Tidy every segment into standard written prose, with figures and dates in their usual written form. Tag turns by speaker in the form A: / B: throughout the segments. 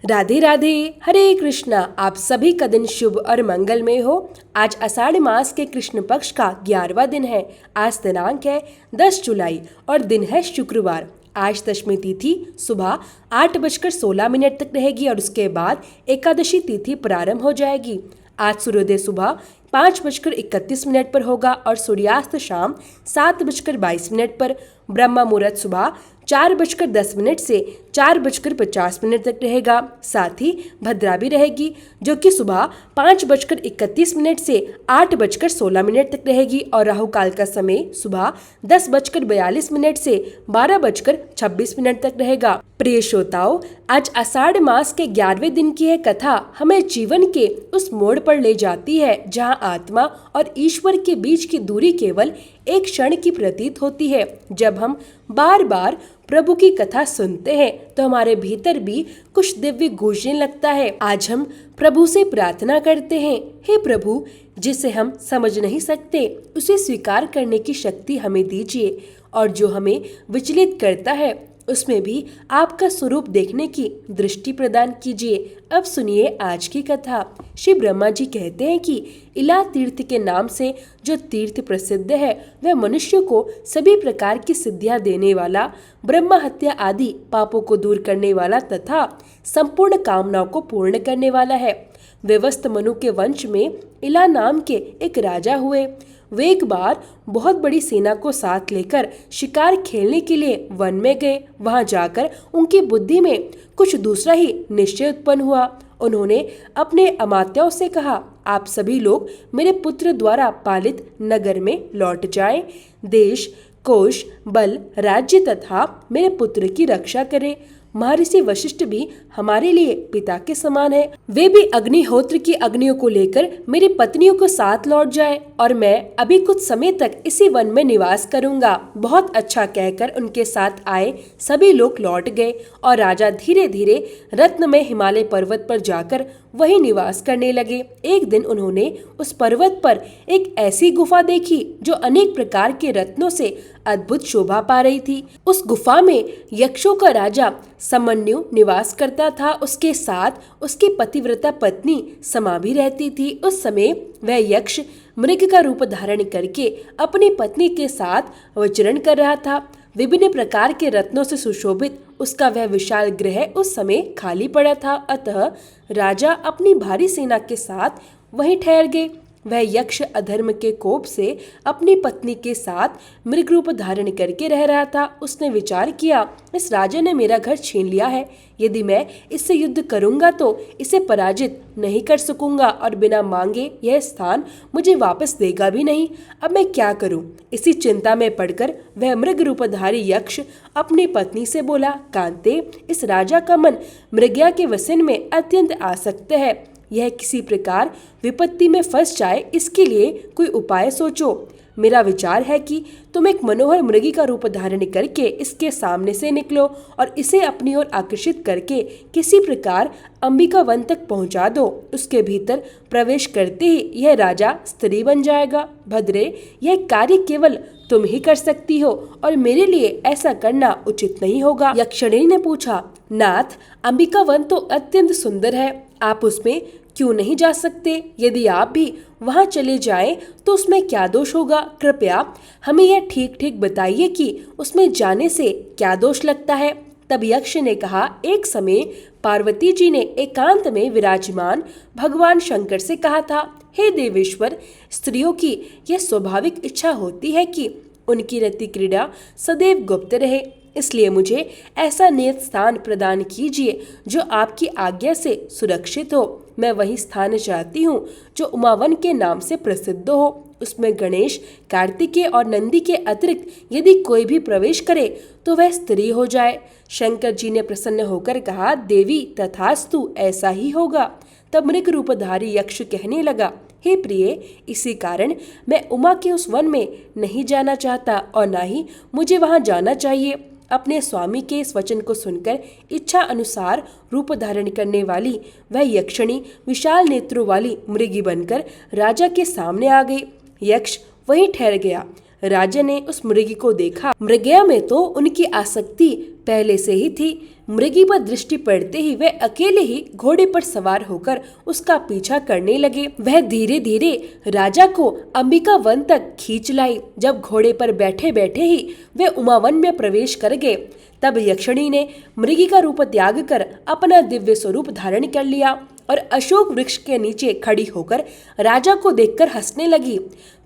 A: राधे राधे। हरे कृष्णा। आप सभी का दिन शुभ और मंगलमय हो। आज आषाढ़ मास के कृष्ण पक्ष का 11वां दिन है। आज दिनांक है 10 जुलाई और दिन है शुक्रवार। आज दशमी तिथि सुबह 8:16 तक रहेगी और उसके बाद एकादशी तिथि प्रारंभ हो जाएगी। आज सूर्योदय सुबह 5:31 पर होगा और सूर्यास्त शाम 7:22 पर। ब्रह्म मुहूर्त सुबह 4:10 से 4:50 तक रहेगा। साथ ही भद्रा भी रहेगी जो कि सुबह 5:31 से 8:16 तक रहेगी और राहु काल का समय सुबह 10:42 से 12:26 तक रहेगा। प्रिय श्रोताओं, आज आषाढ़ मास के 11वें दिन की यह कथा हमें जीवन के उस मोड़ पर ले जाती है जहां आत्मा और ईश्वर के बीच की दूरी केवल एक क्षण की प्रतीत होती है। जब हम बार बार प्रभु की कथा सुनते हैं तो हमारे भीतर भी कुछ दिव्य गूंजने लगता है। आज हम प्रभु से प्रार्थना करते हैं, हे प्रभु, जिसे हम समझ नहीं सकते उसे स्वीकार करने की शक्ति हमें दीजिए और जो हमें विचलित करता है उसमें भी आपका स्वरूप देखने की दृष्टि प्रदान कीजिए। अब सुनिए आज की कथा। श्री ब्रह्मा जी कहते हैं कि इला तीर्थ के नाम से जो तीर्थ प्रसिद्ध है वह मनुष्य को सभी प्रकार की सिद्धियां देने वाला, ब्रह्म हत्या आदि पापों को दूर करने वाला तथा संपूर्ण कामनाओं को पूर्ण करने वाला है। व्यवस्थ मनु के वंश में इला नाम के एक राजा हुए। वे एक बार बहुत बड़ी सेना को साथ लेकर शिकार खेलने के लिए वन में गए। वहां जाकर उनकी बुद्धि में कुछ दूसरा ही निश्चय उत्पन्न हुआ। उन्होंने अपने अमात्यों से कहा, आप सभी लोग मेरे पुत्र द्वारा पालित नगर में लौट जाएं। देश, कोश, बल, राज्य तथा मेरे पुत्र की रक्षा करें। महर्षि वशिष्ठ भी हमारे लिए पिता के समान है। वे भी अग्निहोत्र की अग्नियों को लेकर मेरी पत्नियों को साथ लौट जाए और मैं अभी कुछ समय तक इसी वन में निवास करूंगा। बहुत अच्छा कहकर उनके साथ आए सभी लोग लौट गए और राजा धीरे धीरे रत्न में हिमालय पर्वत पर जाकर वही निवास करने लगे। एक दिन उन्होंने उस पर्वत पर एक ऐसी गुफा देखी जो अनेक प्रकार के रत्नों से अद्भुत शोभा पा रही थी। उस गुफा में यक्षों का राजा समन्यु निवास करता था। उसके साथ उसकी पतिव्रता पत्नी समा भी रहती थी। उस समय वह यक्ष मृग का रूप धारण करके अपनी पत्नी के साथ विचरण कर रहा था। विभिन्न प्रकार के रत्नों से सुशोभित उसका वह विशाल गृह उस समय खाली पड़ा था। अतः राजा अपनी भारी सेना के साथ वहीं ठहर गए। वह यक्ष अधर्म के कोप से अपनी पत्नी के साथ मृग रूप धारण करके रह रहा था। उसने विचार किया, इस राजा ने मेरा घर छीन लिया है। यदि मैं इससे युद्ध करूंगा तो इसे पराजित नहीं कर सकूंगा और बिना मांगे यह स्थान मुझे वापस देगा भी नहीं। अब मैं क्या करूं? इसी चिंता में पड़कर वह मृग रूपधारी यक्ष अपनी पत्नी से बोला, कांते, इस राजा का मन मृग्या के वसन में अत्यंत आसक्त है। यह किसी प्रकार विपत्ति में फंस जाए, इसके लिए कोई उपाय सोचो। मेरा विचार है कि तुम एक मनोहर मृगी का रूप धारण करके इसके सामने से निकलो और इसे अपनी ओर आकर्षित करके किसी प्रकार अंबिका वन तक पहुंचा दो। उसके भीतर प्रवेश करते ही यह राजा स्त्री बन जाएगा। भद्रे, यह कार्य केवल तुम ही कर सकती हो और मेरे लिए ऐसा करना उचित नहीं होगा। यक्षिणी ने पूछा, नाथ, अंबिका वन तो अत्यंत सुंदर है, आप उसमें क्यों नहीं जा सकते? यदि आप भी वहां चले जाएं तो उसमें क्या दोष होगा? कृपया हमें यह ठीक ठीक बताइए कि उसमें जाने से क्या दोष लगता है। तब यक्ष ने कहा, एक समय पार्वती जी ने एकांत में विराजमान भगवान शंकर से कहा था, हे देवेश्वर, स्त्रियों की यह स्वाभाविक इच्छा होती है कि उनकी रति क्रीड़ा सदैव गुप्त रहे, इसलिए मुझे ऐसा नियत स्थान प्रदान कीजिए जो आपकी आज्ञा से सुरक्षित हो। मैं वही स्थान चाहती हूँ जो उमावन के नाम से प्रसिद्ध हो। उसमें गणेश, कार्तिकेय और नंदी के अतिरिक्त यदि कोई भी प्रवेश करे तो वह स्त्री हो जाए। शंकर जी ने प्रसन्न होकर कहा, देवी, तथास्तु, ऐसा ही होगा। तब मृग रूपधारी यक्ष कहने लगा, हे प्रिय, इसी कारण मैं उमा के उस वन में नहीं जाना चाहता और ना ही मुझे वहां जाना चाहिए। अपने स्वामी के इस वचन को सुनकर इच्छा अनुसार रूप धारण करने वाली वह यक्षिणी विशाल नेत्रों वाली मृगी बनकर राजा के सामने आ गई। यक्ष वहीं ठहर गया। राजा ने उस मृगी को देखा। मृगया में तो उनकी आसक्ति पहले से ही थी। मृगी पर दृष्टि पड़ते ही वे अकेले ही घोड़े पर सवार होकर उसका पीछा करने लगे। वह धीरे धीरे राजा को अंबिका वन तक खींच लाई। जब घोड़े पर बैठे बैठे ही वे उमावन में प्रवेश कर गए, तब यक्षिणी ने मृगी का रूप त्याग कर अपना दिव्य स्वरूप धारण कर लिया और अशोक वृक्ष के नीचे खड़ी होकर राजा को देखकर हंसने लगी।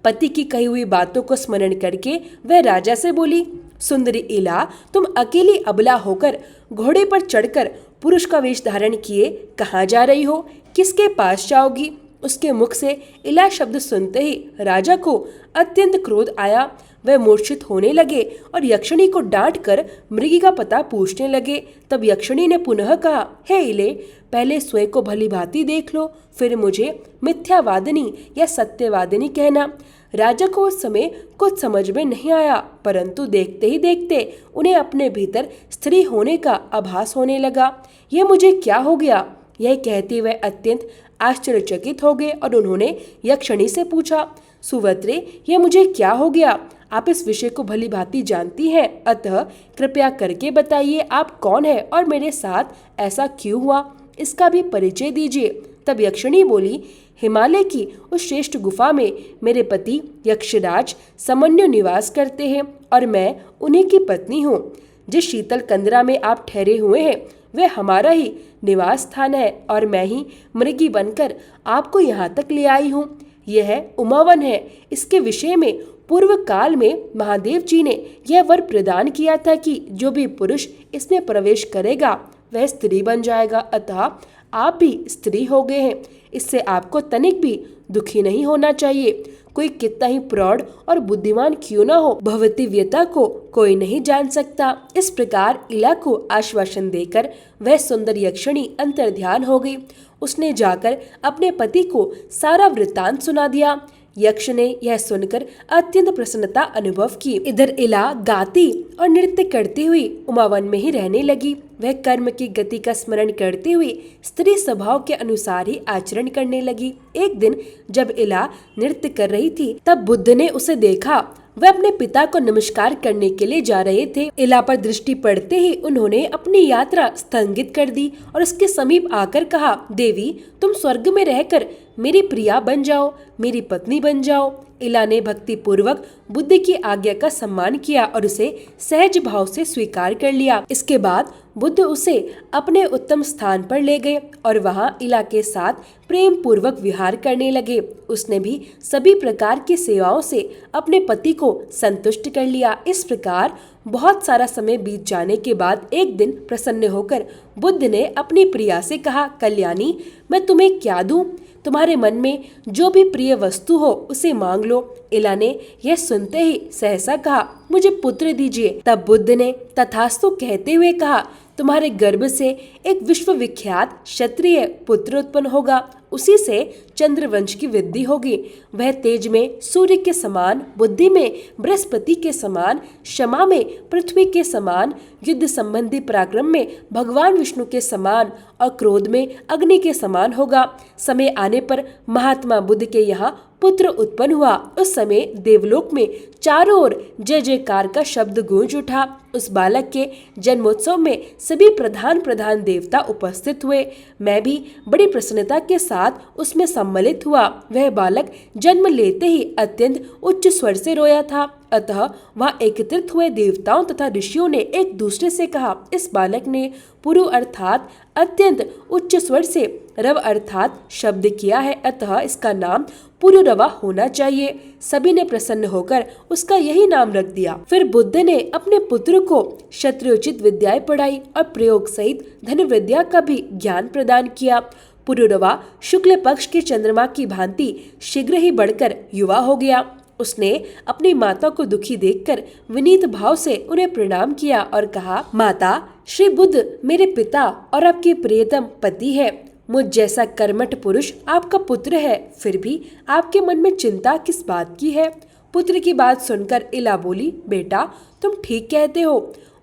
A: पति की कही हुई बातों को स्मरण करके वह राजा से बोली, सुंदरी इला, तुम अकेली अबला होकर घोड़े पर चढ़कर पुरुष का वेश धारण किए कहाँ जा रही हो? किसके पास जाओगी? उसके मुख से इला शब्द सुनते ही राजा को अत्यंत क्रोध आया। वह मूर्छित होने लगे और यक्षिणी को डांट कर मृगी का पता पूछने लगे। तब यक्षिणी ने पुनः कहा, हे इले, पहले स्वयं को भली भांति देख लो, फिर मुझे मिथ्यावादिनी या सत्यवादिनी कहना। राजा को उस समय कुछ समझ में नहीं आया, परंतु देखते ही देखते उन्हें अपने भीतर स्त्री होने का आभास होने लगा। यह मुझे क्या हो गया? यह कहते हुए अत्यंत आश्चर्यचकित हो गए और उन्होंने यक्षिणी से पूछा, सुवत्रे, यह मुझे क्या हो गया? आप इस विषय को भली भांति जानती हैं, अतः कृपया करके बताइए आप कौन है और मेरे साथ ऐसा क्यों हुआ, इसका भी परिचय दीजिए। तब यक्षिणी बोली, हिमालय की उस श्रेष्ठ गुफा में मेरे पति यक्षराज समन्यु निवास करते हैं और मैं उन्हीं की पत्नी हूँ। जिस शीतल कंदरा में आप ठहरे हुए हैं वह हमारा ही निवास स्थान है और मैं ही मृगी बनकर आपको यहाँ तक ले आई हूँ। यह उमावन है। इसके विषय में पूर्व काल में महादेव जी ने यह वर प्रदान किया था कि जो भी पुरुष इसमें प्रवेश करेगा वह स्त्री बन जाएगा, अतः आप भी स्त्री हो गए हैं। इससे आपको तनिक भी दुखी नहीं होना चाहिए। कोई कितना ही प्रौढ़ और बुद्धिमान क्यों न हो, भवतिव्यता को कोई नहीं जान सकता। इस प्रकार इला को आश्वासन देकर वह सुंदर यक्षिणी अंतर्ध्यान हो गई। उसने जाकर अपने पति को सारा वृत्तांत सुना दिया। यक्ष ने यह सुनकर अत्यंत प्रसन्नता अनुभव की। इधर इला गाती और नृत्य करती हुई उमावन में ही रहने लगी। वह कर्म की गति का स्मरण करते हुए स्त्री स्वभाव के अनुसार ही आचरण करने लगी। एक दिन जब इला नृत्य कर रही थी, तब बुद्ध ने उसे देखा। वह अपने पिता को नमस्कार करने के लिए जा रहे थे। इला पर दृष्टि पड़ते ही उन्होंने अपनी यात्रा स्थगित कर दी और उसके समीप आकर कहा, देवी, तुम स्वर्ग में रहकर मेरी प्रिया बन जाओ, मेरी पत्नी बन जाओ। इला ने भक्ति पूर्वक बुद्ध की आज्ञा का सम्मान किया और उसे सहज भाव से स्वीकार कर लिया। इसके बाद बुद्ध उसे अपने उत्तम स्थान पर ले गए और वहां इला के साथ प्रेम पूर्वक विहार करने लगे। उसने भी सभी प्रकार की सेवाओं से अपने पति को संतुष्ट कर लिया। इस प्रकार बहुत सारा समय बीत जाने के बाद एक दिन प्रसन्न होकर बुद्ध ने अपनी प्रिया से कहा, कल्याणी, मैं तुम्हें क्या दूं? तुम्हारे मन में जो भी प्रिय वस्तु हो उसे मांग लो। इला ने यह सुनते ही सहसा कहा, मुझे पुत्र दीजिए। तब बुद्ध ने तथास्तु कहते हुए कहा, तुम्हारे गर्भ से एक विश्वविख्यात क्षत्रिय पुत्र उत्पन्न होगा। उसी से चंद्रवंश की वृद्धि होगी। वह तेज में सूर्य के समान, बुद्धि में बृहस्पति के समान, क्षमा में पृथ्वी के समान, युद्ध संबंधी पराक्रम में भगवान विष्णु के समान और क्रोध में अग्नि के समान होगा। समय आने पर महात्मा बुद्ध के यहाँ पुत्र उत्पन्न हुआ। उस समय देवलोक में चारों ओर जय जयकार का शब्द गूंज उठा। उस बालक के जन्मोत्सव में सभी प्रधान देवता उपस्थित हुए। मैं भी बड़ी प्रसन्नता के साथ उसमें सम्मिलित हुआ। वह बालक जन्म लेते ही अत्यंत उच्च स्वर से रोया था, अतः वहाँ एकत्रित हुए देवताओं तथा ऋषियों ने एक दूसरे से कहा, इस बालक ने पुरु अर्थात अत्यंत उच्च स्वर से रव अर्थात शब्द किया है, अतः इसका नाम पुरुरवा होना चाहिए। सभी ने प्रसन्न होकर उसका यही नाम रख दिया। फिर बुद्ध ने अपने पुत्र को क्षत्रियोचित विद्याएं पढ़ाई और प्रयोग सहित धन विद्या का भी ज्ञान प्रदान किया। पुरुरवा शुक्ल पक्ष के चंद्रमा की भांति शीघ्र ही बढ़कर युवा हो गया। उसने अपनी माता को दुखी देखकर विनीत भाव से उन्हें प्रणाम किया और कहा, माता, श्री बुद्ध मेरे पिता और आपके प्रियतम पति है। मुझ जैसा कर्मठ पुरुष आपका पुत्र है, फिर भी आपके मन में चिंता किस बात की है? पुत्र की बात सुनकर इला बोली, बेटा, तुम ठीक कहते हो।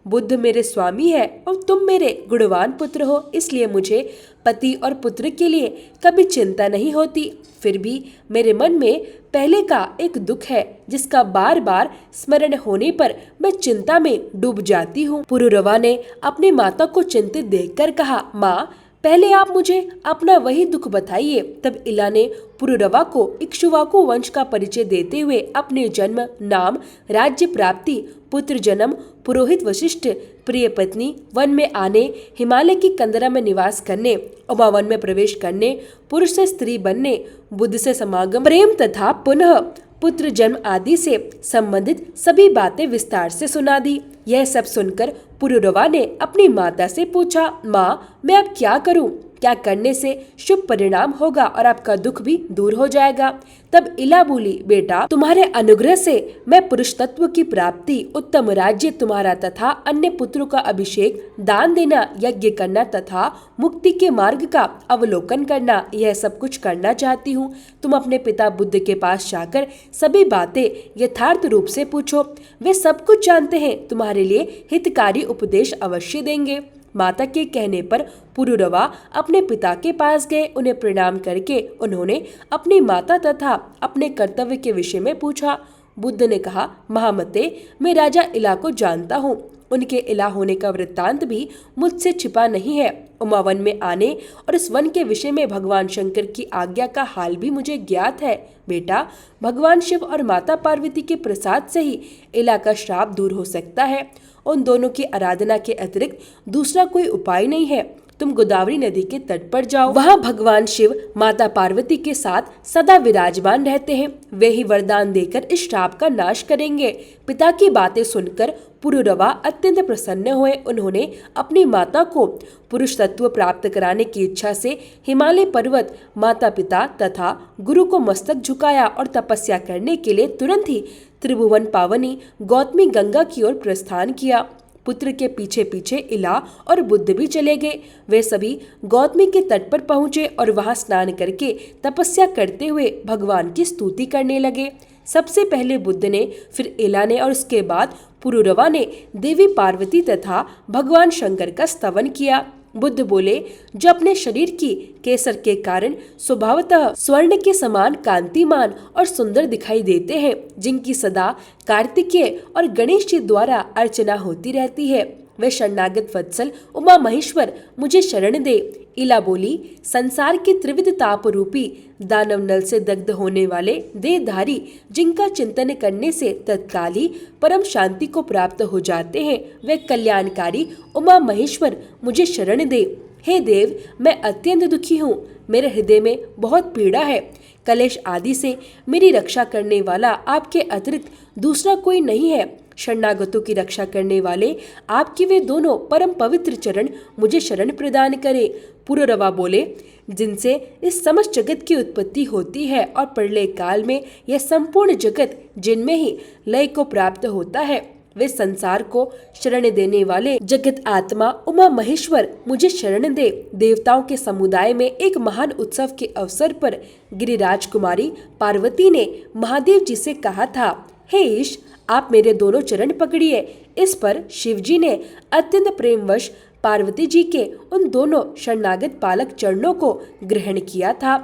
A: बुद्ध मेरे स्वामी है और तुम मेरे गुणवान पुत्र हो, इसलिए मुझे पति और पुत्र के लिए कभी चिंता नहीं होती। फिर भी मेरे मन में पहले का एक दुख है जिसका बार बार स्मरण होने पर मैं चिंता में डूब जाती हूँ। पुरुरवा ने अपनी माता को चिंतित देखकर कहा, माँ पहले आप मुझे अपना वही दुख बताइए। तब इला ने पुरुरवा को इक्ष्वाकु वंश का परिचय देते हुए अपने जन्म, नाम, राज्य प्राप्ति, पुत्र जन्म, पुरोहित वशिष्ठ, प्रिय पत्नी, वन में आने, हिमालय की कंदरा में निवास करने, उमावन में प्रवेश करने, पुरुष से स्त्री बनने, बुद्ध से समागम, प्रेम तथा पुनः पुत्र जन्म आदि से संबंधित सभी बातें विस्तार से सुना दी। यह सब सुनकर पुरुरवा ने अपनी माता से पूछा, माँ मैं अब क्या करूँ? क्या करने से शुभ परिणाम होगा और आपका दुख भी दूर हो जाएगा? तब इला बोली, बेटा तुम्हारे अनुग्रह से मैं पुरुष तत्व की प्राप्ति, उत्तम राज्य तुम्हारा तथा अन्य पुत्रों का अभिषेक, दान देना, यज्ञ करना तथा मुक्ति के मार्ग का अवलोकन करना, यह सब कुछ करना चाहती हूँ। तुम अपने पिता बुद्ध के पास जाकर सभी बातें यथार्थ रूप से पूछो, वे सब कुछ जानते हैं, तुम्हारे लिए हितकारी उपदेश अवश्य देंगे। माता के कहने पर पुरुरवा अपने पिता के पास गए। उन्हें प्रणाम करके उन्होंने अपनी माता तथा अपने कर्तव्य के विषय में पूछा। बुद्ध ने कहा, महामते मैं राजा इला को जानता हूँ। उनके इला होने का वृत्तांत भी मुझसे छिपा नहीं है। उमावन में आने और इस वन के विषय में भगवान शंकर की आज्ञा का हाल भी मुझे ज्ञात है। बेटा भगवान शिव और माता पार्वती के प्रसाद से ही इला का श्राप दूर हो सकता है। उन दोनों की आराधना के अतिरिक्त दूसरा कोई उपाय नहीं है। तुम गोदावरी नदी के तट पर जाओ, वहाँ भगवान शिव माता पार्वती के साथ सदा विराजमान रहते हैं। वे ही वरदान देकर इस श्राप का नाश करेंगे। पिता की बातें सुनकर पुरुरवा अत्यंत प्रसन्न हुए। उन्होंने अपनी माता को पुरुष तत्व प्राप्त कराने की इच्छा से हिमालय पर्वत, माता पिता तथा गुरु को मस्तक झुकाया और तपस्या करने के लिए तुरंत ही त्रिभुवन पावनी गौतमी गंगा की ओर प्रस्थान किया। पुत्र के पीछे पीछे इला और बुद्ध भी चले गए। वे सभी गौतमी के तट पर पहुंचे और वहां स्नान करके तपस्या करते हुए भगवान की स्तुति करने लगे। सबसे पहले बुद्ध ने, फिर इला ने और उसके बाद पुरुरवा ने देवी पार्वती तथा भगवान शंकर का स्तवन किया। बुद्ध बोले, जो अपने शरीर की केसर के कारण स्वभावतः स्वर्ण के समान कांतिमान और सुंदर दिखाई देते हैं, जिनकी सदा कार्तिकेय और गणेश जी द्वारा अर्चना होती रहती है, वे शरणागत वत्सल उमा महेश्वर मुझे शरण दे। इला बोली, संसार के त्रिविध ताप रूपी दानव नल से दग्ध होने वाले देहधारी, जिनका चिंतन करने से तत्काल ही परम शांति को प्राप्त हो जाते हैं, वे कल्याणकारी उमा महेश्वर मुझे शरण दे। हे देव, मैं अत्यंत दुखी हूँ। मेरे हृदय में बहुत पीड़ा है। कलेश आदि से मेरी रक्षा करने वाला आपके अतिरिक्त दूसरा कोई नहीं है। शरणागतों की रक्षा करने वाले आपके वे दोनों परम पवित्र चरण मुझे शरण प्रदान करे। पुरुरवा बोले, जिनसे इस समस्त जगत की उत्पत्ति होती है और प्रलय काल में यह संपूर्ण जगत जिनमें ही लय को प्राप्त होता है, वे संसार को शरण देने वाले जगत आत्मा उमा महेश्वर मुझे शरण दे। देवताओं के समुदाय में एक महान उत्सव के अवसर पर गिरिराज कुमारी पार्वती ने महादेव जी से कहा था, हे ईश, आप मेरे दोनों चरण पकड़िए। इस पर शिवजी ने अत्यंत प्रेमवश पार्वती जी के उन दोनों शरणागत पालक चरणों को ग्रहण किया था।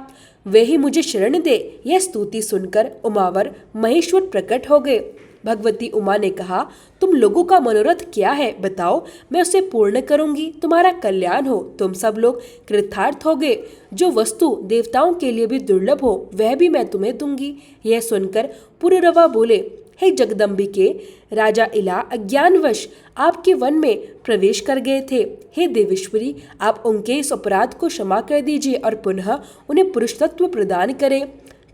A: वे ही मुझे शरण दे। यह स्तुति सुनकर उमावर महेश्वर प्रकट हो गए। भगवती उमा ने कहा, तुम लोगों का मनोरथ क्या है, बताओ, मैं उसे पूर्ण करूंगी। तुम्हारा कल्याण हो, तुम सब लोग कृतार्थ हो गए। जो वस्तु देवताओं के लिए भी दुर्लभ हो, वह भी मैं तुम्हें दूंगी। यह सुनकर पुरुरवा बोले, हे जगदम्बिके, राजा इला अज्ञानवश आपके वन में प्रवेश कर गए थे। हे देवेश्वरी, आप उनके इस अपराध को क्षमा कर दीजिए और पुनः उन्हें पुरुष तत्व प्रदान करें।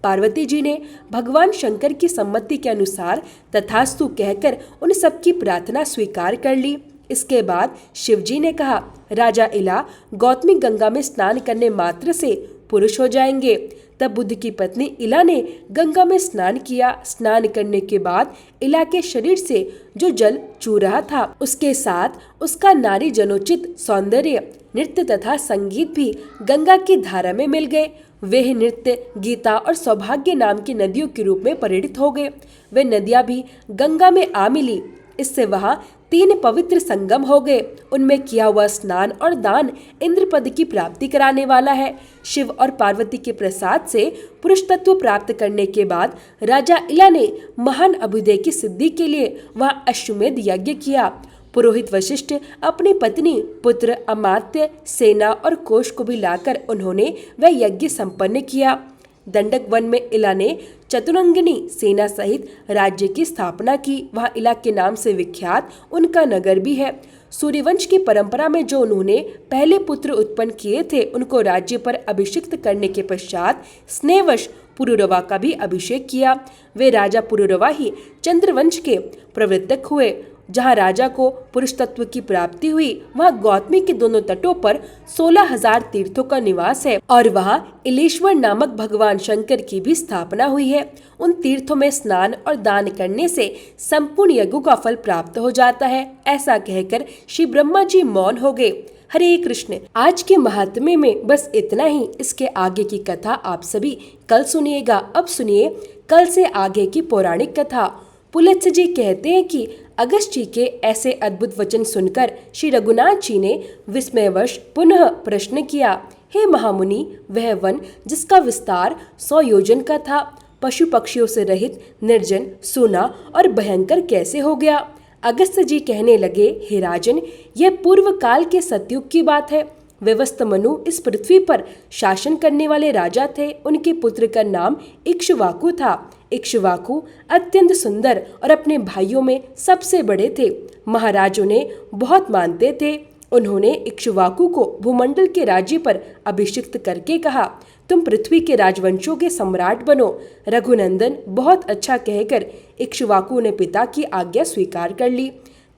A: पार्वती जी ने भगवान शंकर की सम्मति के अनुसार तथास्तु कहकर उन सबकी प्रार्थना स्वीकार कर ली। इसके बाद शिवजी ने कहा, राजा इला गौतमी गंगा में स्नान करने मात्र से पुरुष हो जाएंगे। तब बुद्ध की पत्नी इला ने गंगा में स्नान किया। स्नान करने के बाद इला के शरीर से जो जल चू रहा था, उसके साथ उसका नारी जनोचित सौंदर्य, नृत्य तथा संगीत भी गंगा की धारा में मिल गए। वे नृत्य, गीता और सौभाग्य नाम की नदियों के रूप में परिणित हो गए। वे नदियां भी गंगा में आ मिली। इससे वहां 3 पवित्र संगम हो गए। उनमें किया हुआ स्नान और दान इंद्र पद की प्राप्ति कराने वाला है। शिव और पार्वती के प्रसाद से पुरुष तत्व प्राप्त करने के बाद राजा इला ने महान अभ्युदय की सिद्धि के लिए वहाँ अश्वमेध यज्ञ किया। पुरोहित वशिष्ठ अपनी पत्नी, पुत्र, अमात्य, सेना और कोष को भी लाकर उन्होंने वह यज्ञ संपन्न किया। दंडक वन में इला ने चतुरंगिनी सेना सहित राज्य की स्थापना की। वहाँ इला के नाम से विख्यात उनका नगर भी है। सूर्यवंश की परंपरा में जो उन्होंने पहले पुत्र उत्पन्न किए थे, उनको राज्य पर अभिषिक्त करने के पश्चात स्नेहवश पुरुरवा का भी अभिषेक किया। वे राजा पुरुरवा ही चंद्रवंश के प्रवर्तक हुए। जहाँ राजा को पुरुष तत्व की प्राप्ति हुई, वहाँ गौतमी के दोनों तटों पर 16,000 तीर्थों का निवास है और वहाँ इलेश्वर नामक भगवान शंकर की भी स्थापना हुई है। उन तीर्थों में स्नान और दान करने से संपूर्ण यज्ञों का फल प्राप्त हो जाता है। ऐसा कहकर श्री ब्रह्मा जी मौन हो गए। हरे कृष्ण। आज के महात्म्य में बस इतना ही। इसके आगे की कथा आप सभी कल सुनिएगा। अब सुनिए कल से आगे की पौराणिक कथा। पुलत्स्य जी कहते हैं कि अगस्त जी के ऐसे अद्भुत वचन सुनकर श्री रघुनाथ जी ने विस्मयवश पुनः प्रश्न किया, हे महामुनि, वह वन जिसका विस्तार 100 योजन का था, पशु पक्षियों से रहित, निर्जन, सूना और भयंकर कैसे हो गया? अगस्त जी कहने लगे, हे राजन, यह पूर्व काल के सतयुग की बात है। व्यवस्थ मनु इस पृथ्वी पर शासन करने वाले राजा थे। उनके पुत्र का नाम इक्ष्वाकु था। इक्ष्वाकु अत्यंत सुंदर और अपने भाइयों में सबसे बड़े थे। महाराज उन्हें बहुत मानते थे। उन्होंने इक्ष्वाकु को भूमंडल के राज्य पर अभिषिक्त करके कहा, तुम पृथ्वी के राजवंशों के सम्राट बनो। रघुनंदन बहुत अच्छा कहकर इक्ष्वाकु ने पिता की आज्ञा स्वीकार कर ली।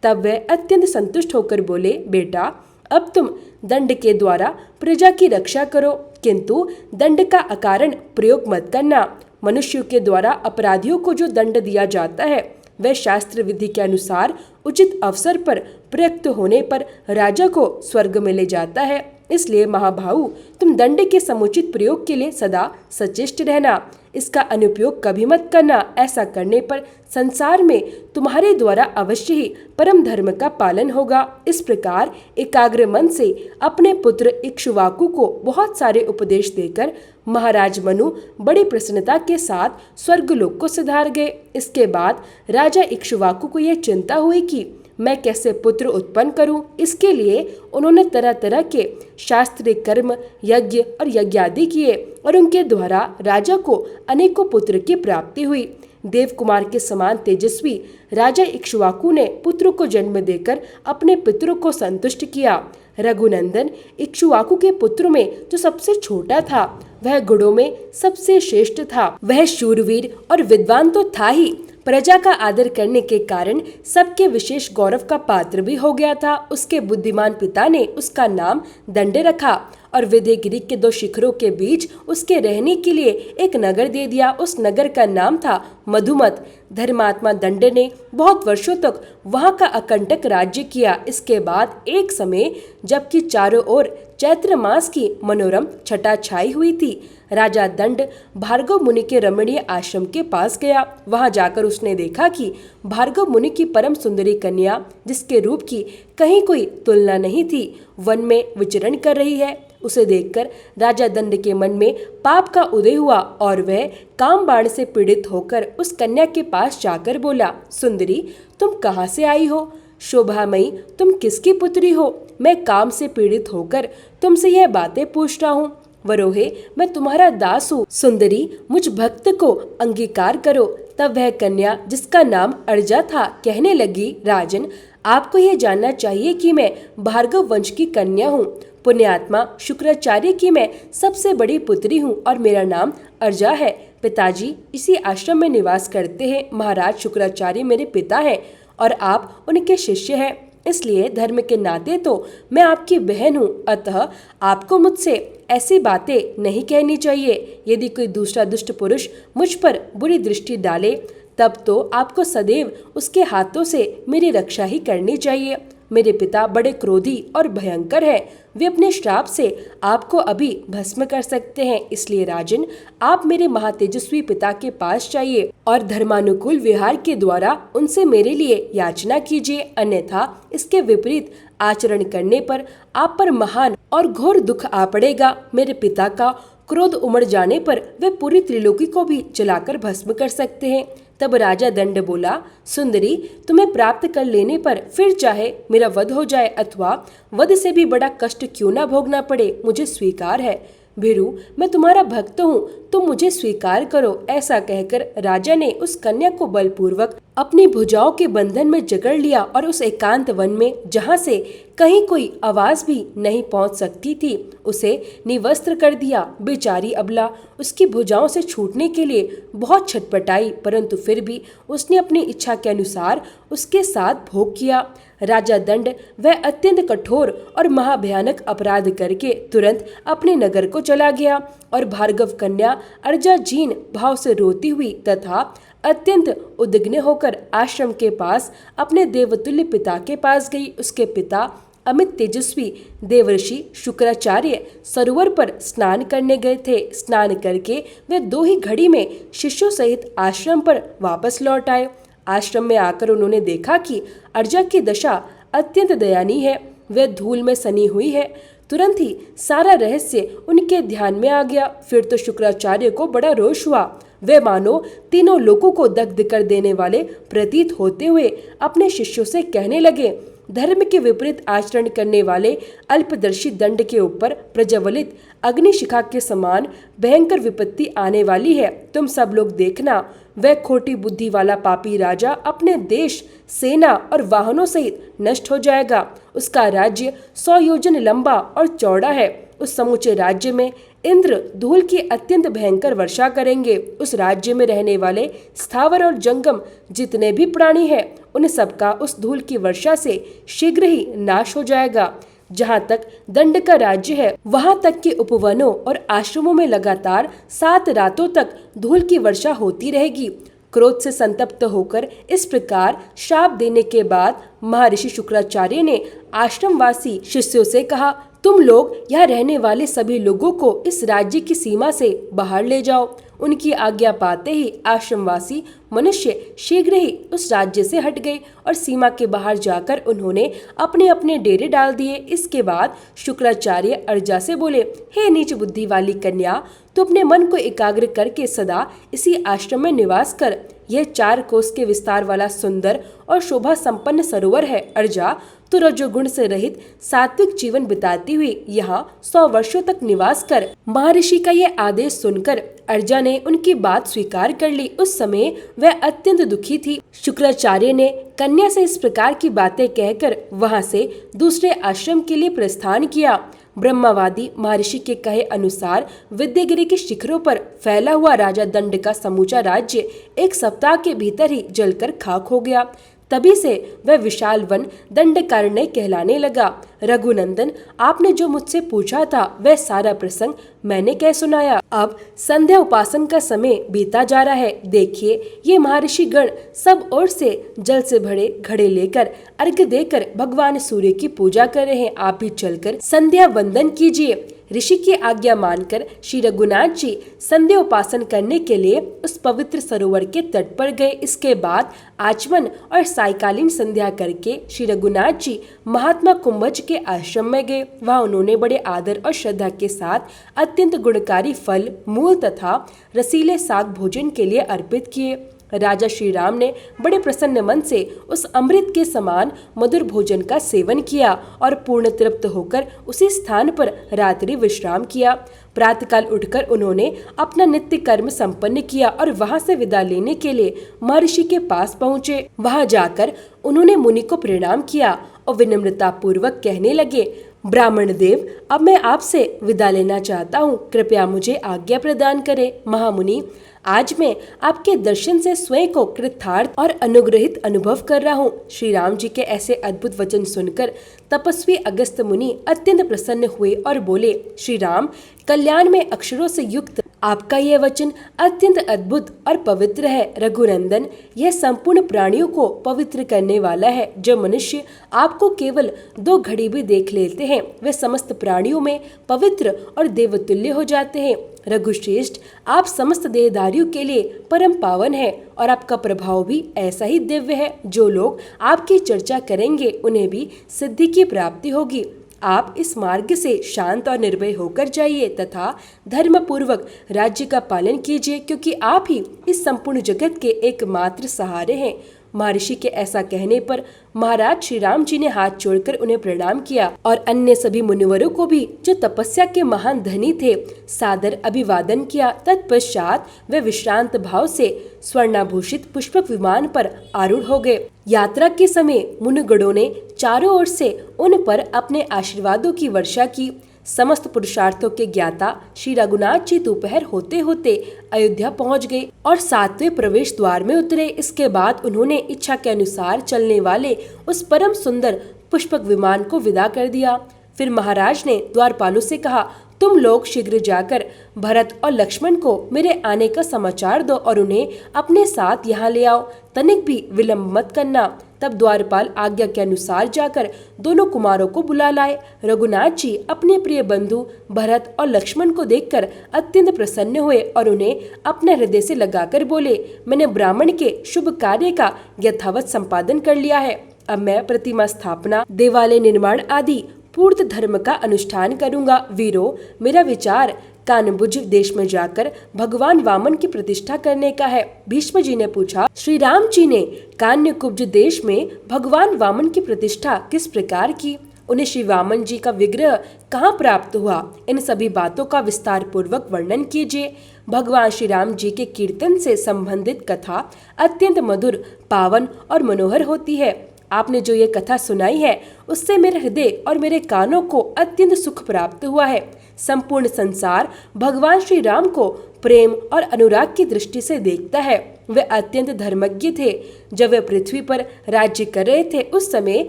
A: तब वह अत्यंत संतुष्ट होकर बोले, बेटा, अब तुम दंड के द्वारा प्रजा की रक्षा करो, किंतु दंड का अकारण प्रयोग मत करना। मनुष्य के द्वारा अपराधियों को जो दंड दिया जाता है, वह शास्त्र विधि के अनुसार उचित अवसर पर प्रयुक्त होने पर राजा को स्वर्ग में ले जाता है। इसलिए महाभाऊ, तुम दंड के समुचित प्रयोग के लिए सदा सचेष्ट रहना। इसका अनुपयोग कभी मत करना। ऐसा करने पर संसार में तुम्हारे द्वारा अवश्य ही परम धर्म का पालन होगा। इस प्रकार एकाग्र मन से अपने पुत्र इक्ष्वाकु को बहुत सारे उपदेश देकर महाराज मनु बड़ी प्रसन्नता के साथ स्वर्गलोक को सिधार गए। इसके बाद राजा इक्ष्वाकु को यह चिंता हुई कि मैं कैसे पुत्र उत्पन्न करूं। इसके लिए उन्होंने तरह तरह के शास्त्रीय कर्म, यज्ञ और यज्ञादि किए और उनके द्वारा राजा को अनेकों पुत्र की प्राप्ति हुई। देव कुमार के समान तेजस्वी राजा इक्ष्वाकु ने पुत्र को जन्म देकर अपने पितरों को संतुष्ट किया। रघुनंदन, इक्ष्वाकु के पुत्रों में जो सबसे छोटा था, वह गुणों में सबसे श्रेष्ठ था। वह शूरवीर और विद्वान तो था ही, प्रजा का आदर करने के कारण सबके विशेष गौरव का पात्र भी हो गया था। उसके बुद्धिमान पिता ने उसका नाम दंड रखा और विंध्यगिरि के 2 शिखरों के बीच उसके रहने के लिए एक नगर दे दिया। उस नगर का नाम था मधुमत। धर्मात्मा दंड ने बहुत वर्षों तक वहाँ का अकंटक राज्य किया। इसके बाद एक समय, जबकि चारों ओर चैत्र मास की मनोरम छटा छाई हुई थी, राजा दंड भार्गव मुनि के रमणीय आश्रम के पास गया। वहां जाकर उसने देखा कि भार्गव मुनि की परम सुंदरी कन्या, जिसके रूप की कहीं कोई तुलना नहीं थी, वन में विचरण कर रही है। उसे देखकर राजा दंड के मन में पाप का उदय हुआ और वह काम बाण से पीड़ित होकर उस कन्या के पास जाकर बोला, सुंदरी, तुम कहाँ से आई हो? शोभामयी, तुम किसकी पुत्री हो? मैं काम से पीड़ित होकर तुमसे यह बातें पूछ रहा हूँ। वरोहे, मैं तुम्हारा दास हूँ। सुंदरी, मुझ भक्त को अंगीकार करो। तब वह कन्या, जिसका नाम अर्जा था, कहने लगी, राजन, आपको यह जानना चाहिए कि मैं भार्गव वंश की कन्या हूँ। पुण्यात्मा शुक्राचार्य की मैं सबसे बड़ी पुत्री हूँ और मेरा नाम अर्जा है। पिताजी इसी आश्रम में निवास करते हैं। महाराज शुक्राचार्य मेरे पिता हैं और आप उनके शिष्य हैं। इसलिए धर्म के नाते तो मैं आपकी बहन हूँ, अतः आपको मुझसे ऐसी बातें नहीं कहनी चाहिए। यदि कोई दूसरा दुष्ट पुरुष मुझ पर बुरी दृष्टि डाले, तब तो आपको सदैव उसके हाथों से मेरी रक्षा ही करनी चाहिए। मेरे पिता बड़े क्रोधी और भयंकर हैं। वे अपने श्राप से आपको अभी भस्म कर सकते हैं। इसलिए राजन, आप मेरे महातेजस्वी पिता के पास जाइए और धर्मानुकूल विहार के द्वारा उनसे मेरे लिए याचना कीजिए, अन्यथा इसके विपरीत आचरण करने पर आप पर महान और घोर दुख आ पड़ेगा। मेरे पिता का क्रोध उमड़ जाने पर वे पूरी त्रिलोकी को भी जलाकर भस्म कर सकते हैं। तब राजा दंड बोला, सुंदरी, तुम्हें प्राप्त कर लेने पर फिर चाहे मेरा वध हो जाए अथवा वध से भी बड़ा कष्ट क्यों ना भोगना पड़े, मुझे स्वीकार है। भीरू, मैं तुम्हारा भक्त हूँ, तुम मुझे स्वीकार करो। ऐसा कहकर राजा ने उस कन्या को बलपूर्वक अपनी भुजाओं के बंधन में जकड़ लिया और उस एकांत वन में, जहाँ से कहीं कोई आवाज भी नहीं पहुँच सकती थी, उसे निवस्त्र कर दिया। बेचारी अबला उसकी भुजाओं से छूटने के लिए बहुत छटपटाई, परंतु फिर भी उसने अपनी इच्छा के अनुसार उसके साथ भोग किया। राजा दंड वह अत्यंत कठोर और महाभयानक अपराध करके तुरंत अपने नगर को चला गया और भार्गव कन्या अर्जा जीन भाव से रोती हुई तथा अत्यंत उद्विग्न होकर आश्रम के पास अपने देवतुल्य पिता के पास गई। उसके पिता अमित तेजस्वी देवर्षि शुक्राचार्य सरोवर पर स्नान करने गए थे। स्नान करके वे 2 ही घड़ी में शिष्यों सहित आश्रम पर वापस लौट आए। आश्रम में आकर उन्होंने देखा कि अर्जा की दशा अत्यंत दयनीय है, वह धूल में सनी हुई है। तुरंत ही सारा रहस्य उनके ध्यान में आ गया। फिर तो शुक्राचार्य को बड़ा रोष हुआ। वे मानो तीनों लोगों को दग्ध कर देने वाले प्रतीत होते हुए अपने शिष्यों से कहने लगे, धर्म के विपरीत आचरण करने वाले अल्पदर्शी दंड के ऊपर प्रज्वलित अग्निशिखा के समान भयंकर विपत्ति आने वाली है। तुम सब लोग देखना, वह खोटी बुद्धि वाला पापी राजा अपने देश, सेना और वाहनों सहित नष्ट हो जाएगा। उसका राज्य 100 योजन लंबा और चौड़ा है। उस समूचे राज्य में इंद्र धूल की अत्यंत भयंकर वर्षा करेंगे। उस राज्य में रहने वाले स्थावर और जंगम जितने भी प्राणी हैं, उन सबका उस धूल की वर्षा से शीघ्र ही नाश हो जाएगा। जहाँ तक दंड का राज्य है, वहाँ तक के उपवनों और आश्रमों में लगातार 7 रातों तक धूल की वर्षा होती रहेगी। क्रोध से संतप्त होकर इस प्रकार श्राप देने के बाद महर्षि शुक्राचार्य ने आश्रमवासी शिष्यों से कहा, तुम लोग यहाँ रहने वाले सभी लोगों को इस राज्य की सीमा से बाहर ले जाओ। उनकी आज्ञा पाते ही आश्रमवासी मनुष्य शीघ्र ही उस राज्य से हट गए और सीमा के बाहर जाकर उन्होंने अपने अपने डेरे डाल दिए। इसके बाद शुक्राचार्य अर्जा से बोले, हे नीच बुद्धि वाली कन्या, तू अपने मन को एकाग्र करके सदा इसी आश्रम में निवास कर। यह 4 कोस के विस्तार वाला सुंदर और शोभा संपन्न सरोवर है। अर्जा, तू रजोगुण से रहित सात्विक जीवन बिताती हुई यहाँ 100 वर्षों तक निवास कर। महर्षि का यह आदेश सुनकर अर्जा ने उनकी बात स्वीकार कर ली। उस समय वह अत्यंत दुखी थी। शुक्राचार्य ने कन्या से इस प्रकार की बातें कहकर वहां से दूसरे आश्रम के लिए प्रस्थान किया। ब्रह्मवादी महर्षि के कहे अनुसार विद्यागिरी के शिखरों पर फैला हुआ राजा दंड का समूचा राज्य 1 सप्ताह के भीतर ही जलकर खाक हो गया। तभी से वह विशाल वन दंडकारण्य कहलाने लगा। रघुनंदन, आपने जो मुझसे पूछा था वह सारा प्रसंग मैंने कह सुनाया। अब संध्या उपासन का समय बीता जा रहा है। देखिए, ये महर्षि गण सब ओर से जल से भरे घड़े लेकर अर्घ्य देकर भगवान सूर्य की पूजा कर रहे हैं। आप भी चलकर संध्या वंदन कीजिए। ऋषि की आज्ञा मानकर श्री रघुनाथ जी संध्या उपासन करने के लिए उस पवित्र सरोवर के तट पर गए। इसके बाद आचमन और सायकालीन संध्या करके श्री रघुनाथ जी महात्मा कुंभज के आश्रम में गए। वहाँ उन्होंने बड़े आदर और श्रद्धा के साथ अत्यंत गुणकारी फल, मूल तथा रसीले साग भोजन के लिए अर्पित किए। राजा श्री राम ने बड़े प्रसन्न मन से उस अमृत के समान मधुर भोजन का सेवन किया और पूर्ण तृप्त होकर उसी स्थान पर रात्रि विश्राम किया। प्रातःकाल उठकर उन्होंने अपना नित्य कर्म संपन्न किया और वहां से विदा लेने के लिए महर्षि के पास पहुँचे। वहां जाकर उन्होंने मुनि को प्रणाम किया और विनम्रता पूर्वक कहने लगे, ब्राह्मण देव, अब मैं आपसे विदा लेना चाहता हूँ, कृपया मुझे आज्ञा प्रदान करें। महामुनि, आज मैं आपके दर्शन से स्वयं को कृतार्थ और अनुग्रहित अनुभव कर रहा हूँ। श्री राम जी के ऐसे अद्भुत वचन सुनकर तपस्वी अगस्त्य मुनि अत्यंत प्रसन्न हुए और बोले, श्री राम, कल्याण में अक्षरों से युक्त आपका यह वचन अत्यंत अद्भुत और पवित्र है रघुनंदन। यह संपूर्ण प्राणियों को पवित्र करने वाला है। जो मनुष्य आपको केवल 2 घड़ी भी देख लेते हैं वे समस्त प्राणियों में पवित्र और देवतुल्य हो जाते हैं। रघुश्रेष्ठ, आप समस्त देहधारियों के लिए परम पावन है और आपका प्रभाव भी ऐसा ही दिव्य है। जो लोग आपकी चर्चा करेंगे उन्हें भी सिद्धि की प्राप्ति होगी। आप इस मार्ग से शांत और निर्भय होकर जाइए तथा धर्म पूर्वक राज्य का पालन कीजिए, क्योंकि आप ही इस संपूर्ण जगत के एकमात्र सहारे हैं। महर्षि के ऐसा कहने पर महाराज श्री राम जी ने हाथ जोड़कर उन्हें प्रणाम किया और अन्य सभी मुनिवरों को भी, जो तपस्या के महान धनी थे, सादर अभिवादन किया। तत्पश्चात वे विश्रांत भाव से स्वर्णाभूषित पुष्पक विमान पर आरूढ़ हो गए। यात्रा के समय मुनिगणों ने चारों ओर से उन पर अपने आशीर्वादों की वर्षा की। समस्त पुरुषार्थों के ज्ञाता श्री रघुनाथ जी दोपहर होते होते अयोध्या पहुंच गए और 7वें प्रवेश द्वार में उतरे। इसके बाद उन्होंने इच्छा के अनुसार चलने वाले उस परम सुंदर पुष्पक विमान को विदा कर दिया। फिर महाराज ने द्वारपालों से कहा, तुम लोग शीघ्र जाकर भरत और लक्ष्मण को मेरे आने का समाचार दो और उन्हें अपने साथ यहाँ ले आओ। तनिक भी विलंब मत करना। तब द्वारपाल आज्ञा के अनुसार जाकर दोनों कुमारों को बुला लाए। रघुनाथ जी अपने प्रिय बंधु भरत और लक्ष्मण को देखकर अत्यंत प्रसन्न हुए और उन्हें अपने हृदय से लगाकर बोले, मैंने ब्राह्मण के शुभ कार्य का यथावत संपादन कर लिया है। अब मैं प्रतिमा स्थापना, देवालय निर्माण आदि पूर्त धर्म का अनुष्ठान करूंगा। वीरो, मेरा विचार कानभुज देश में जाकर भगवान वामन की प्रतिष्ठा करने का है। भीष्म जी ने पूछा, श्री राम जी ने कान्यकुब्ज देश में भगवान वामन की प्रतिष्ठा किस प्रकार की? उन्हें श्री वामन जी का विग्रह कहाँ प्राप्त हुआ? इन सभी बातों का विस्तार पूर्वक वर्णन कीजिए। भगवान श्री राम जी के कीर्तन से संबंधित कथा अत्यंत मधुर, पावन और मनोहर होती है। आपने जो ये कथा सुनाई है उससे मेरे हृदय और मेरे कानों को अत्यंत सुख प्राप्त हुआ है। संपूर्ण संसार भगवान श्री राम को प्रेम और अनुराग की दृष्टि से देखता है। वे अत्यंत धर्मज्ञ थे। जब वे पृथ्वी पर राज्य कर रहे थे उस समय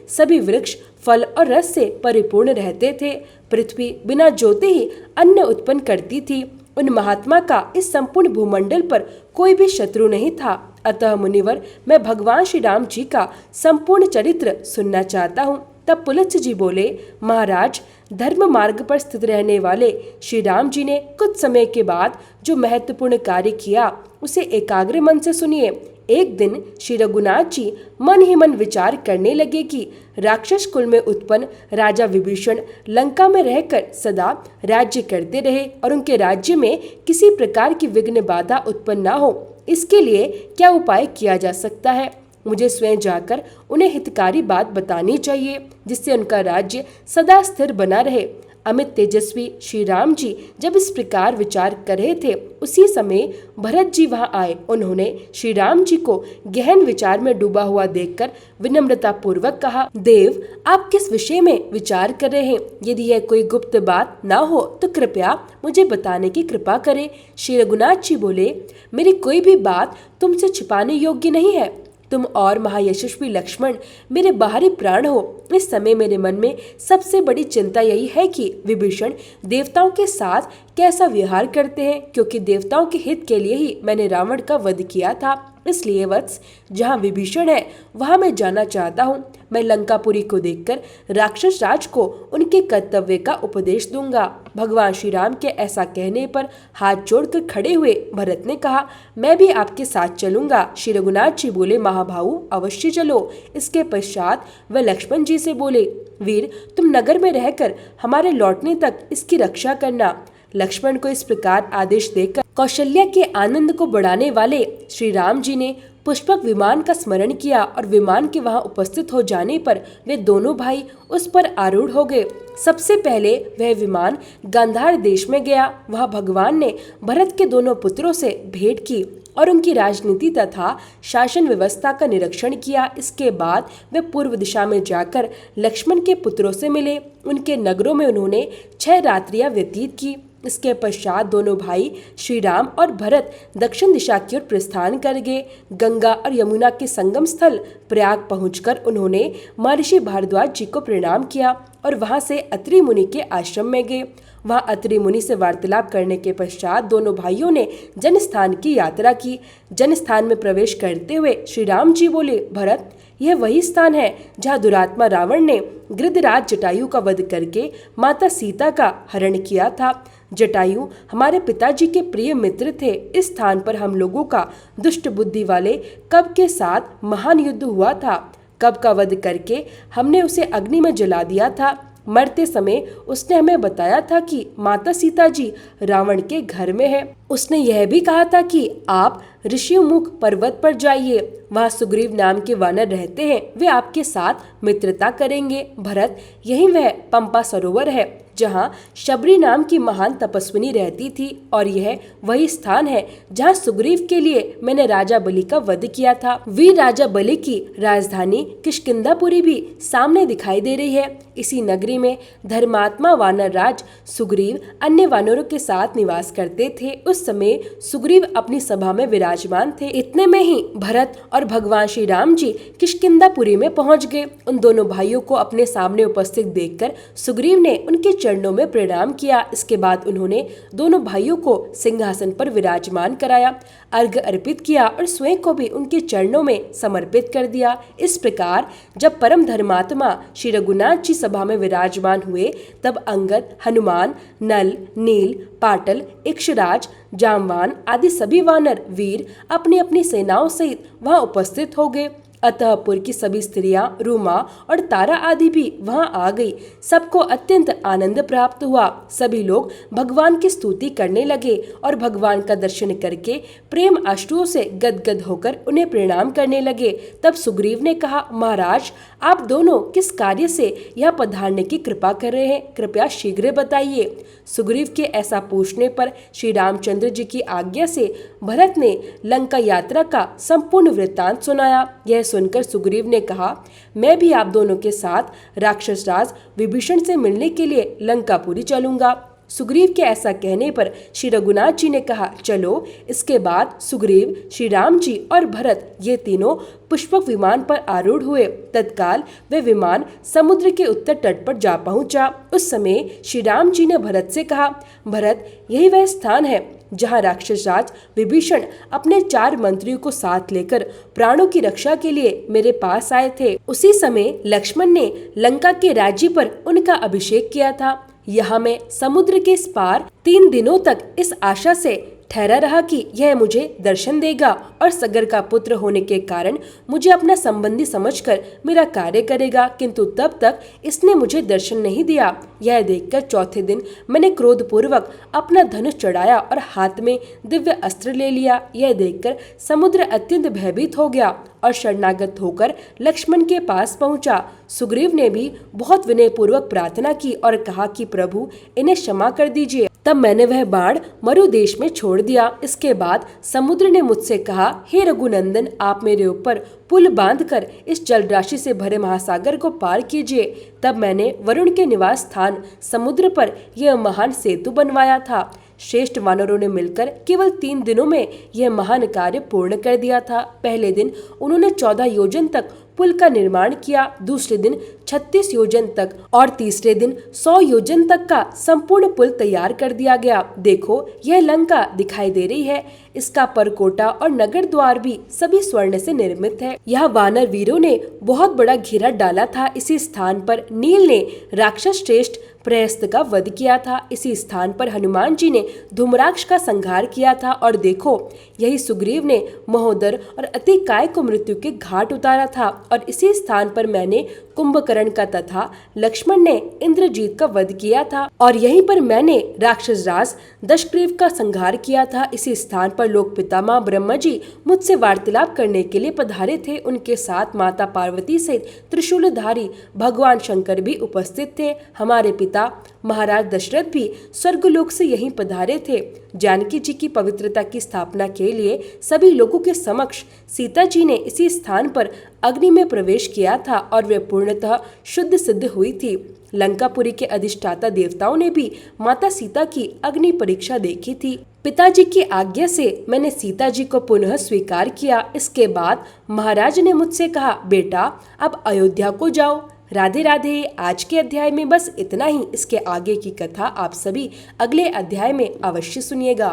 A: सभी वृक्ष फल और रस से परिपूर्ण रहते थे। पृथ्वी बिना जोते ही अन्न उत्पन्न करती थी। उन महात्मा का इस संपूर्ण भूमंडल पर कोई भी शत्रु नहीं था। अतः मुनिवर, मैं भगवान श्री राम जी का संपूर्ण चरित्र सुनना चाहता हूँ। तब पुलत्स्य जी बोले, महाराज, धर्म मार्ग पर स्थित रहने वाले श्री राम जी ने कुछ समय के बाद जो महत्वपूर्ण कार्य किया उसे एकाग्र मन से सुनिए। एक दिन श्री रघुनाथ जी मन ही मन विचार करने लगे कि राक्षस कुल में उत्पन्न राजा विभीषण लंका में रहकर सदा राज्य करते रहे और उनके राज्य में किसी प्रकार की विघ्न बाधा उत्पन्न न हो, इसके लिए क्या उपाय किया जा सकता है? मुझे स्वयं जाकर उन्हें हितकारी बात बतानी चाहिए जिससे उनका राज्य सदा स्थिर बना रहे। अमित तेजस्वी श्री राम जी जब इस प्रकार विचार कर रहे थे उसी समय भरत जी वहां आए। उन्होंने श्री राम जी को गहन विचार में डूबा हुआ देखकर विनम्रता पूर्वक कहा, देव, आप किस विषय में विचार कर रहे हैं? यदि यह कोई गुप्त बात ना हो तो कृपया मुझे बताने की कृपा करें। श्री रघुनाथ जी बोले, मेरी कोई भी बात तुमसे छिपाने योग्य नहीं है। तुम और महायशस्वी लक्ष्मण मेरे बाहरी प्राण हो। इस समय मेरे मन में सबसे बड़ी चिंता यही है कि विभीषण देवताओं के साथ कैसा व्यवहार करते हैं, क्योंकि देवताओं के हित के लिए ही मैंने रावण का वध किया था। इसलिए वत्स, जहाँ विभीषण है वहाँ मैं जाना चाहता हूँ। मैं लंकापुरी को देखकर राक्षस राज को उनके कर्तव्य का उपदेश दूंगा। भगवान श्री राम के ऐसा कहने पर हाथ जोड़कर खड़े हुए भरत ने कहा, मैं भी आपके साथ चलूंगा। श्री रघुनाथ जी बोले, महाभाऊ, अवश्य चलो। इसके पश्चात वह लक्ष्मण जी से बोले, वीर, तुम नगर में रहकर हमारे लौटने तक इसकी रक्षा करना। लक्ष्मण को इस प्रकार आदेश देकर कौशल्या के आनंद को बढ़ाने वाले श्री राम जी ने पुष्पक विमान का स्मरण किया और विमान के वहां उपस्थित हो जाने पर वे दोनों भाई उस पर आरूढ़ हो गए। सबसे पहले वह विमान गांधार देश में गया। वहां भगवान ने भरत के दोनों पुत्रों से भेंट की और उनकी राजनीति तथा शासन व्यवस्था का निरीक्षण किया। इसके बाद वे पूर्व दिशा में जाकर लक्ष्मण के पुत्रों से मिले। उनके नगरों में उन्होंने 6 रात्रियां व्यतीत की। इसके पश्चात दोनों भाई श्री राम और भरत दक्षिण दिशा की ओर प्रस्थान कर गए। गंगा और यमुना के संगम स्थल प्रयाग पहुंचकर उन्होंने महर्षि भारद्वाज जी को प्रणाम किया और वहां से अत्रि मुनि के आश्रम में गए। वहाँ अत्रि मुनि से वार्तालाप करने के पश्चात दोनों भाइयों ने जनस्थान की यात्रा की। जनस्थान में प्रवेश करते हुए श्री राम जी बोले, भरत, यह वही स्थान है जहाँ दुरात्मा रावण ने गृधराज जटायु का वध करके माता सीता का हरण किया था। जटायु हमारे पिताजी के प्रिय मित्र थे। इस स्थान पर हम लोगों का दुष्ट बुद्धि वाले कब के साथ महान युद्ध हुआ था। कब का वध करके हमने उसे अग्नि में जला दिया था। मरते समय उसने हमें बताया था कि माता सीता जी रावण के घर में है। उसने यह भी कहा था कि आप ऋषिमुख पर्वत पर जाइए, वहाँ सुग्रीव नाम के वानर रहते हैं, वे आपके साथ मित्रता करेंगे। भरत, यही वह पंपा सरोवर है जहाँ शबरी नाम की महान तपस्विनी रहती थी, और यह वही स्थान है जहाँ सुग्रीव के लिए मैंने राजा बलि का वध किया था। वीर राजा बलि की राजधानी किष्किंधापुरी भी सामने दिखाई दे रही है। इसी नगरी में धर्मात्मा वानर राज सुग्रीव अन्य वानरों के साथ निवास करते थे। उस समय सुग्रीव अपनी सभा में विराजमान थे। इतने में ही भरत और भगवान श्री राम जी किष्किंधापुरी में पहुंच गए। उन दोनों भाइयों को अपने सामने उपस्थित देखकर सुग्रीव ने उनके चरणों में प्रणाम किया। इसके बाद उन्होंने दोनों भाइयों को सिंहासन पर विराजमान कराया, अर्घ्य अर्पित किया और स्वयं को भी उनके चरणों में समर्पित कर दिया। इस प्रकार जब परम धर्मात्मा श्री रघुनाथ जी सभा में विराजमान हुए, तब अंगद, हनुमान, नल, नील, पाटल, इक्षराज, जामवान आदि सभी वानर वीर अपनी अपनी सेनाओं सहित वहां उपस्थित हो गए। अतः पुर की सभी स्त्रियां, रूमा और तारा आदि भी वहां आ गई। सबको अत्यंत आनंद प्राप्त हुआ। सभी लोग भगवान की स्तुति करने लगे और भगवान का दर्शन करके प्रेम अश्रुओं से गदगद होकर उन्हें प्रणाम करने लगे। तब सुग्रीव ने कहा, महाराज, आप दोनों किस कार्य से यह पधारने की कृपा कर रहे हैं, कृपया शीघ्र बताइए। सुग्रीव के ऐसा पूछने पर श्री रामचंद्र जी की आज्ञा से भरत ने लंका यात्रा का संपूर्ण वृत्तांत सुनाया। यह सुनकर सुग्रीव ने कहा, मैं भी आप दोनों के साथ राक्षस राज विभीषण से मिलने के लिए लंकापुरी चलूंगा। सुग्रीव के ऐसा कहने पर श्री रघुनाथ जी ने कहा, चलो। इसके बाद सुग्रीव, श्री राम जी और भरत ये तीनों पुष्पक विमान पर आरूढ़ हुए। तत्काल वे विमान समुद्र के उत्तर तट पर जा पहुंचा। उस समय श्री राम जी ने भरत से कहा, भरत, यही वह स्थान है जहाँ राक्षस राज विभीषण अपने 4 मंत्रियों को साथ लेकर प्राणों की रक्षा के लिए मेरे पास आए थे। उसी समय लक्ष्मण ने लंका के राज्य पर उनका अभिषेक किया था। यहाँ मैं समुद्र के इस पार 3 दिनों तक इस आशा से ठहरा रहा कि यह मुझे दर्शन देगा और सगर का पुत्र होने के कारण मुझे अपना संबंधी समझकर मेरा कार्य करेगा, किंतु तब तक इसने मुझे दर्शन नहीं दिया। यह देखकर चौथे दिन मैंने क्रोधपूर्वक अपना धनुष चढ़ाया और हाथ में दिव्य अस्त्र ले लिया। यह देखकर समुद्र अत्यंत भयभीत हो गया और शरणागत होकर लक्ष्मण के पास पहुंचा। सुग्रीव ने भी बहुत विनयपूर्वक प्रार्थना की और कहा कि प्रभु, इन्हें क्षमा कर दीजिए। तब मैंने वह बाण मरु देश में छोड़ दिया। इसके बाद समुद्र ने मुझसे कहा, हे रघुनंदन, आप मेरे ऊपर पुल बांधकर इस जल राशि से भरे महासागर को पार कीजिए। तब मैंने वरुण के निवास स्थान समुद्र पर यह महान सेतु बनवाया था। श्रेष्ठ वानरों ने मिलकर केवल 3 दिनों में यह महान कार्य पूर्ण कर दिया था। पहले दिन उन्होंने 14 योजन तक पुल का निर्माण किया, दूसरे दिन 36 योजन तक और तीसरे दिन 100 योजन तक का संपूर्ण पुल तैयार कर दिया गया। देखो, यह लंका दिखाई दे रही है। इसका परकोटा और नगर द्वार भी सभी स्वर्ण से निर्मित है। यह वानर वीरों ने बहुत बड़ा घेरा डाला था। इसी स्थान पर नील ने राक्षस श्रेष्ठ प्रहस्त का वध किया था। इसी स्थान पर हनुमान जी ने धूम्राक्ष का संहार किया था। और देखो, यही सुग्रीव ने महोदर और अतिकाय को मृत्यु के घाट उतारा था। और इसी स्थान पर मैंने कुंभकर्ण का तथा लक्ष्मण ने इंद्रजीत का वध किया था। और यहीं पर मैंने राक्षस राज दशग्रीव का संहार किया था। इसी स्थान पर लोक पितामह ब्रह्मा जी मुझसे वार्तालाप करने के लिए पधारे थे। उनके साथ माता पार्वती सहित त्रिशूलधारी भगवान शंकर भी उपस्थित थे। हमारे पिता महाराज दशरथ भी स्वर्गलोक से यहीं पधारे थे। जानकी जी की पवित्रता की स्थापना के लिए सभी लोगों के समक्ष सीता जी ने इसी स्थान पर अग्नि में प्रवेश किया था और वे पूर्णतः शुद्ध सिद्ध हुई थी। लंकापुरी के अधिष्ठाता देवताओं ने भी माता सीता की अग्नि परीक्षा देखी थी। पिताजी की आज्ञा से मैंने सीता जी को पुनः स्वीकार किया। इसके बाद महाराज ने मुझसे कहा, बेटा, अब अयोध्या को जाओ। राधे राधे। आज के अध्याय में बस इतना ही। इसके आगे की कथा आप सभी अगले अध्याय में अवश्य सुनिएगा।